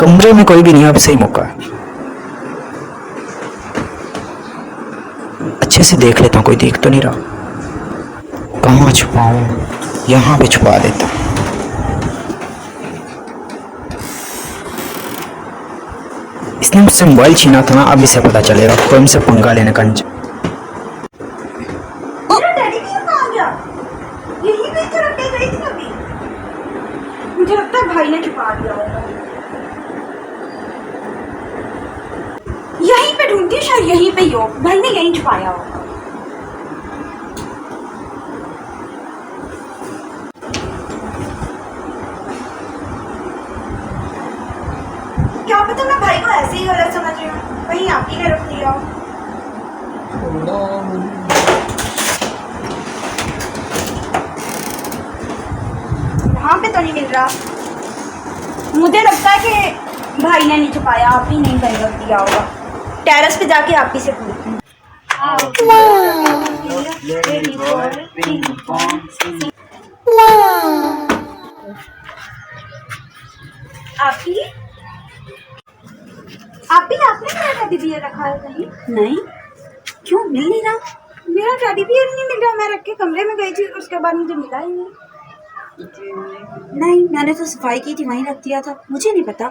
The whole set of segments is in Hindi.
उम्र में कोई भी नहीं, अब सही मौका है। अच्छे से देख लेता हूँ, कोई देख तो नहीं रहा। कहाँ छुपाऊं? यहाँ पे छुपा देता हूँ। इसने मुझसे मोबाइल छीना था ना, अब इसे पता चलेगा। कोई मुझसे पंगा लेने का नहीं। मेरा डैडी भी कहाँ गया? यहीं पे तो रख के गई थी अभी। मुझे लगता है भाई ने छुपा दिया होगा। यहीं पे ढूंढती हूँ, शायद यहीं पे ही हो। भाई ने यहीं छुपाया होगा। क्या पता मैं भाई को ऐसे ही गलत समझ रही हूँ, कहीं आप ही ने रख दिया हो। यहाँ पे तो नहीं मिल रहा। मुझे लगता है कि भाई ने नहीं छुपाया, आप ही नहीं कहीं रख दिया होगा। टेरेस पे जाके आप ही से पूछती हूँ। आप ही आपने मेरा टेडी बियर रखा है कहीं? नहीं, क्यों मिल नहीं रहा? मेरा टेडी बियर नहीं मिल रहा। मैं रख के कमरे में गई थी, उसके बाद मुझे मिला ही नहीं। नहीं, मैंने तो सफाई की थी, वहीं रख दिया था। मुझे नहीं पता,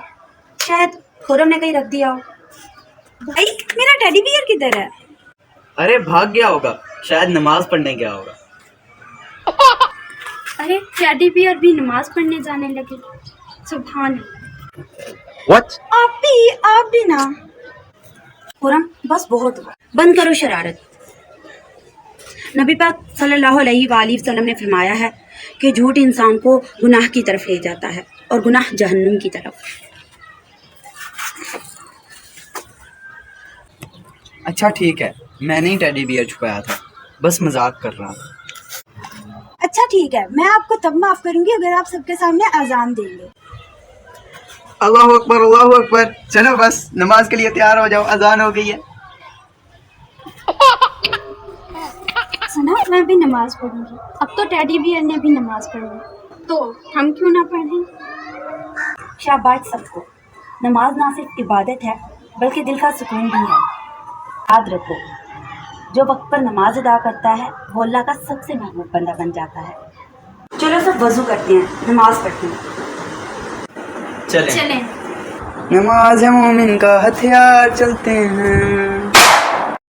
शायद खुरम ने कहीं रख दिया हो। भाई मेरा टेडी बियर किधर है? अरे भाग गया होगा, शायद नमाज पढ़ने गया होगा। अरे टेडी बियर भी नमाज पढ़ने जाने लगे। सुभान What? आप भी ना। खुरम बस बहुत हुआ, बंद करो शरारत। नबी पाक सल्लल्लाहु अलैहि वसल्लम ने फरमाया है कि झूठ इंसान को गुनाह की तरफ ले जाता है और गुनाह जहन्नुम की तरफ। अच्छा ठीक है, मैंने ही टेडी बियर छुपाया था, बस मजाक कर रहा था। अच्छा ठीक है, मैं आपको तब माफ करूंगी अगर आप सबके सामने अजान देंगे। अल्लाह अकबर, अल्लाह अकबर। चलो बस नमाज के लिए तैयार हो जाओ, अजान हो गई है। सुना, मैं भी नमाज पढ़ूंगी। अब तो टेडी बियर ने भी नमाज पढ़ ली, तो हम क्यों ना पढ़ें? शाबाश सबको। नमाज ना सिर्फ इबादत है बल्कि दिल का सुकून भी है। याद रखो, जो वक्त पर नमाज अदा करता है वो अल्लाह का सबसे महबूब बंदा बन जाता है। चलो सब वजू करते हैं, नमाज पढ़ते हैं। चलें। नमाज है मोमिन का हथियार, चलते हैं।